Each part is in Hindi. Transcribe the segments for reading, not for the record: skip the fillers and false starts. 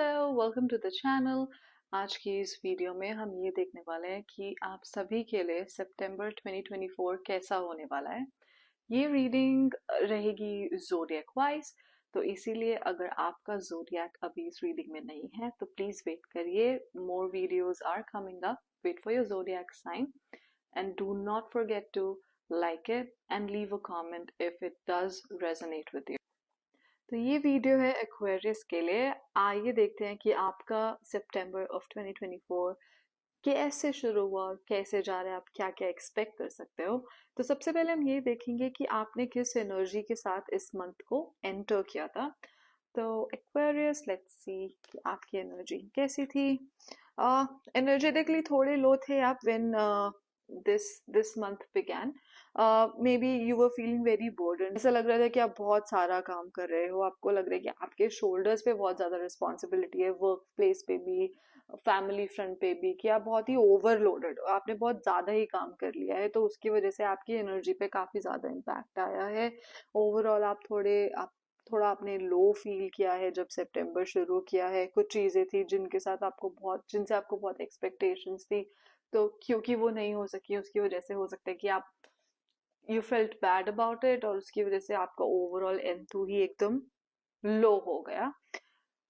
Hello, welcome to the channel. आज की इस वीडियो में हम ये देखने वाले हैं कि आप सभी के लिए सितंबर 2024 कैसा होने वाला है। ये रीडिंग रहेगी ज़ोडिएक वाइज, तो इसीलिए अगर आपका ज़ोडिएक अभी इस रीडिंग में नहीं है तो प्लीज़ वेट करिए। More videos are coming up, wait for your zodiac sign and do not forget to like it and leave a comment if it does resonate with you. तो ये वीडियो है एक्वेरियस के लिए। आइए देखते हैं कि आपका सितंबर ऑफ 2024 कैसे शुरू हुआ और कैसे जा रहा है, आप क्या क्या एक्सपेक्ट कर सकते हो। तो सबसे पहले हम ये देखेंगे कि आपने किस एनर्जी के साथ इस मंथ को एंटर किया था। तो एक्वेरियस, लेट्स सी कि आपकी एनर्जी कैसी थी। एनर्जेटिकली थोड़े लो थे आप when this month began. May be you were feeling very burden, ऐसा लग रहा था कि आप बहुत सारा काम कर रहे हो, आपको लग रहा है कि आपके शोल्डर्स पे बहुत ज्यादा रिस्पॉन्सिबिलिटी है, वर्क प्लेस पे भी, फैमिली फ्रंट पे भी, कि आप बहुत ही ओवरलोडेड हो, आपने बहुत ज्यादा ही काम कर लिया है, तो उसकी वजह से आपकी एनर्जी पे काफी ज्यादा इम्पैक्ट आया है। ओवरऑल आप थोड़ा आपने लो फील किया है जब सितंबर शुरू किया है। कुछ चीजें थी जिनसे आपको बहुत एक्सपेक्टेशंस थी, तो क्योंकि वो नहीं हो सकी उसकी वजह से हो सकता है कि आप you felt bad about it, और उसकी वजह से आपका ओवरऑल एंथू ही एकदम लो हो गया।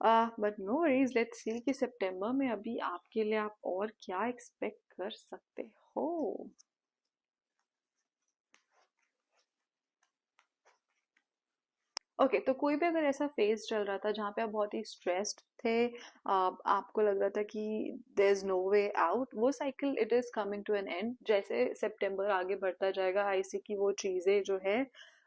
But no worries, let's see कि सितंबर में अभी आपके लिए आप और क्या एक्सपेक्ट कर सकते हो। ओके तो कोई भी अगर ऐसा फेज चल रहा था जहाँ पे आप बहुत ही स्ट्रेस्ड थे, आपको लग रहा था कि there is no way out, वो cycle it is coming to an end. जैसे सितंबर आगे बढ़ता जाएगा, आई सी की वो चीजें जो है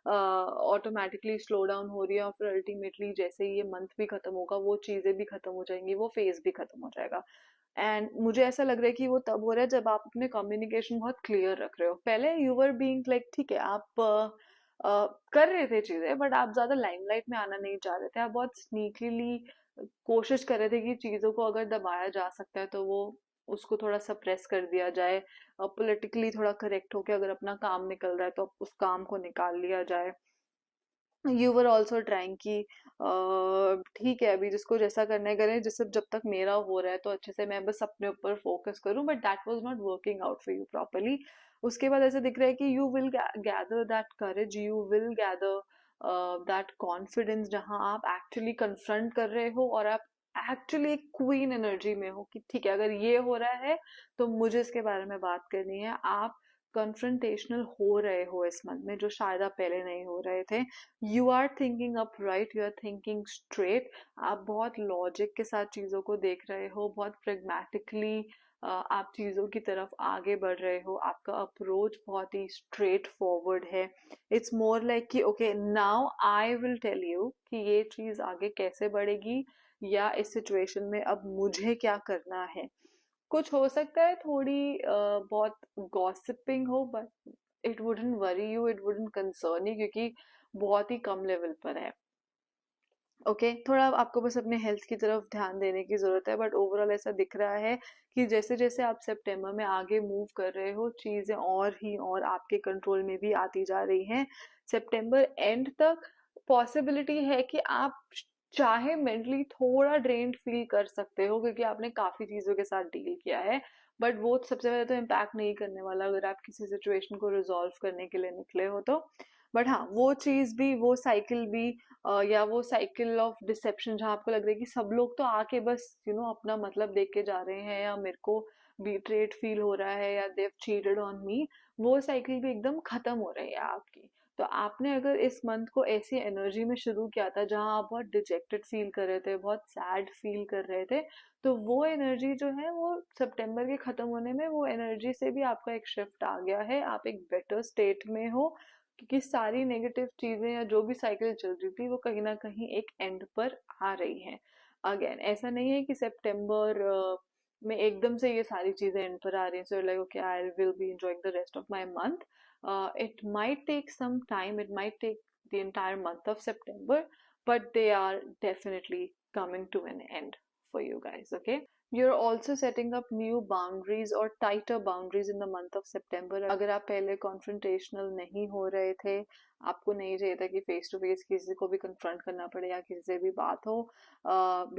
ऑटोमेटिकली स्लो डाउन हो रही है, और फिर अल्टीमेटली जैसे ये मंथ भी खत्म होगा वो चीजें भी खत्म हो जाएंगी, वो फेज भी खत्म हो जाएगा। एंड मुझे ऐसा लग रहा है कि वो तब हो रहा है जब आप अपने कम्युनिकेशन बहुत क्लियर रख रहे हो। पहले यू वर बीइंग लाइक, ठीक है आप कर रहे थे चीजें, बट आप ज्यादा लाइमलाइट में आना नहीं चाह रहे थे, आप बहुत स्नीकली कोशिश कर रहे थे कि चीजों को अगर दबाया जा सकता है तो वो उसको थोड़ा सप्रेस कर दिया जाए। पॉलिटिकली थोड़ा करेक्ट होके अगर अपना काम निकल रहा है तो उस काम को निकाल लिया जाए। यू वर ऑल्सो ट्राइंग कि ठीक है अभी जिसको जैसा करना है करें, जैसे जब तक मेरा हो रहा है तो अच्छे से मैं बस अपने ऊपर फोकस करूं, but that was not working out for you properly. उसके बाद ऐसा दिख रहा है कि you will gather that courage, you will gather that confidence, जहां आप एक्चुअली कन्फ्रंट कर रहे हो और आप एक्चुअली एक क्वीन एनर्जी में हो कि ठीक है अगर ये हो रहा है तो मुझे इसके बारे में बात करनी है। आप कन्फ्रंटेशनल हो रहे हो इस मंथ में, जो शायद आप पहले नहीं हो रहे थे। You are thinking up right, you are thinking straight, आप बहुत लॉजिक के साथ चीजों को देख रहे हो, बहुत प्रेगमेटिकली आप चीजों की तरफ आगे बढ़ रहे हो, आपका अप्रोच बहुत ही स्ट्रेट फॉरवर्ड है। इट्स मोर लाइक कि okay now I will tell you कि ये चीज आगे कैसे बढ़ेगी, या इस सिचुएशन में अब मुझे क्या करना है। कुछ हो सकता है थोड़ी बहुत गॉसिपिंग हो, but it wouldn't worry you, it wouldn't concern you, क्योंकि बहुत ही कम लेवल पर है। ओके थोड़ा आपको बस अपने हेल्थ की तरफ ध्यान देने की जरूरत है, बट ओवरऑल ऐसा दिख रहा है कि जैसे जैसे आप सितंबर में आगे मूव कर रहे हो चीजें और ही और आपके कंट्रोल में भी आती जा रही हैं। सितंबर एंड तक पॉसिबिलिटी है कि आप चाहे मेंटली थोड़ा ड्रेन्ड फील कर सकते हो, क्योंकि आपने काफी चीजों के साथ डील किया है, बट वो सबसे पहले तो इम्पैक्ट नहीं करने वाला अगर आप किसी सिचुएशन को रिजॉल्व करने के लिए निकले हो तो। बट हाँ वो चीज भी, वो साइकिल भी, या वो साइकिल ऑफ डिसेप्शन जहाँ आपको लग रहा है कि सब लोग तो आके बस अपना मतलब देख के जा रहे हैं, या मेरे को बीट्रेड फील हो रहा है, या देव चीटेड ऑन मी, वो साइकिल भी एकदम खत्म हो रही है आपकी। तो आपने अगर इस मंथ को ऐसी एनर्जी में शुरू किया था जहाँ आप बहुत डिजेक्टेड फील कर रहे थे, बहुत सैड फील कर रहे थे, तो वो एनर्जी जो है वो सितंबर के खत्म होने में वो एनर्जी से भी आपका एक शिफ्ट आ गया है, आप एक बेटर स्टेट में हो, क्योंकि सारी नेगेटिव चीजें या जो भी साइकिल चल रही थी वो कहीं ना कहीं एक एंड पर आ रही है। अगेन ऐसा नहीं है कि सितंबर में एकदम से ये सारी चीजें एंड पर आ रही हैं, so like okay I will be enjoying the rest of my month. It might take some time, it might take the entire month of September, but they are definitely coming to an end for you guys, okay? You're also setting up new boundaries or tighter boundaries in the month of September. अगर आप पहले confrontational नहीं हो रहे थे, आपको नहीं चाहिए था कि face to face किसी को भी confront करना पड़े या किसी से भी बात हो,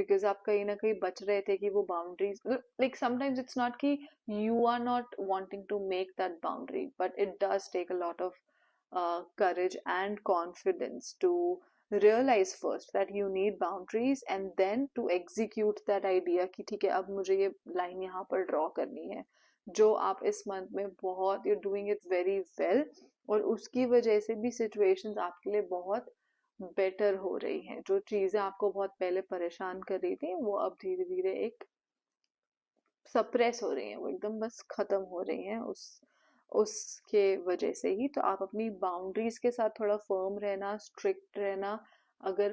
because आप कहीं ना कहीं बच रहे थे कि वो boundaries, like sometimes it's not कि you are not wanting to make that boundary, but it does take a lot of courage and confidence to realize first that you need boundaries and then to execute that idea कि ठीक है अब मुझे ये लाइन यहाँ पर ड्रॉ करनी है, जो आप इस मंथ में बहुत you're doing it very well, और उसकी वजह से भी situations आपके लिए बहुत बेटर हो रही हैं। जो चीजें आपको बहुत पहले परेशान कर रही थी वो अब धीरे धीरे एक सप्रेस हो रही हैं, वो एकदम बस खत्म हो रही हैं उसके वजह से ही। तो आप अपनी बाउंड्रीज के साथ थोड़ा फर्म रहना, स्ट्रिक्ट रहना। अगर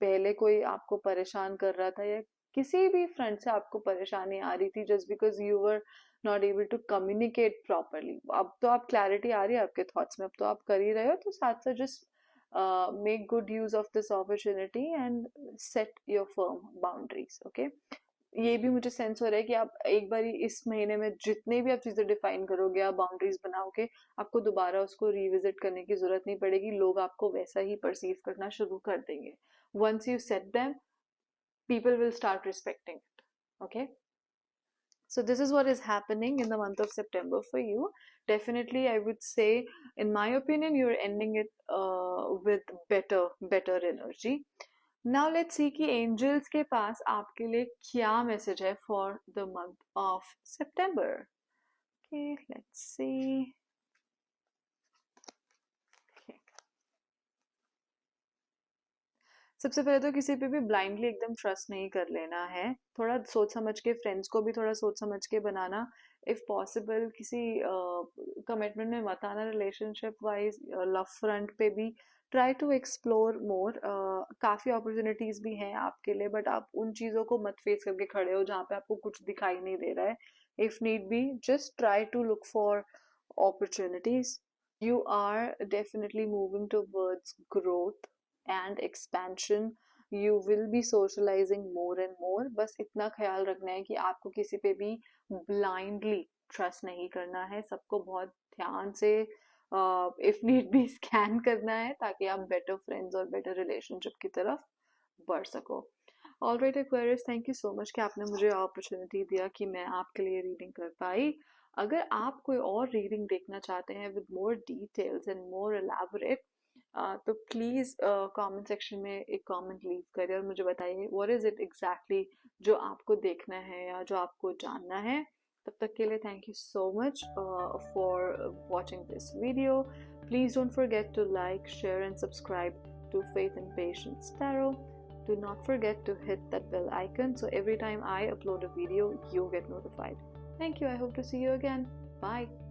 पहले कोई आपको परेशान कर रहा था या किसी भी फ्रंट से आपको परेशानी आ रही थी just because you were not able to communicate properly, अब तो आप क्लैरिटी आ रही है आपके थॉट्स में, अब तो आप कर ही रहे हो, तो साथ साथ just make good use of this opportunity and set your firm boundaries, okay? ये भी मुझे सेंस हो रहा है कि आप एक बार इस महीने में जितने भी आप चीजें डिफाइन करोगे, आप बाउंड्रीज बनाओगे, आपको दोबारा उसको रिविजिट करने की जरूरत नहीं पड़ेगी, लोग आपको वैसा ही परसीव करना शुरू कर देंगे। Once you set them, people will start respecting it, okay? So this is what is happening in the month of September for you. Definitely I would say, in my opinion, you're ending it with better energy. Now let's see कि angels के पास आपके लिए क्या message है for the month of September. Okay, let's see. Okay. सबसे पहले तो किसी पे भी ब्लाइंडली एकदम ट्रस्ट नहीं कर लेना है, थोड़ा सोच समझ के, फ्रेंड्स को भी थोड़ा सोच समझ के बनाना। इफ पॉसिबल किसी कमिटमेंट में मत आना रिलेशनशिप वाइज, लव फ्रंट पे भी ट्राई टू एक्सप्लोर मोर। काफ़ी अपॉर्चुनिटीज़ भी हैं आपके लिए, बट आप उन चीज़ों को मत फेस करके खड़े हो जहाँ पे आपको कुछ दिखाई नहीं दे रहा है। If need be just try to look for opportunities. You are definitely moving towards growth and expansion. You will be socializing more and more. बस इतना ख्याल रखना है कि आपको किसी पे भी blindly trust नहीं करना है, सबको बहुत ध्यान से if need be scan करना है, ताकि आप better friends और better relationship की तरफ बढ़ सको। Alright Aquarius, thank you so much कि आपने मुझे opportunity दिया कि मैं आपके लिए reading कर पाई। अगर आप कोई और रीडिंग देखना चाहते हैं with more details and more elaborate, तो प्लीज़ कमेंट सेक्शन में एक कमेंट लीव करिए और मुझे बताइए व्हाट इज़ इट एग्जैक्टली जो आपको देखना है या जो आपको जानना है। तब तक के लिए thank you so much for watching this video. Please don't forget to like, share and subscribe to Faith and Patience Tarot. Do not forget to hit that bell icon so every time I upload a video, you get notified. Thank you. I hope to see you again. Bye.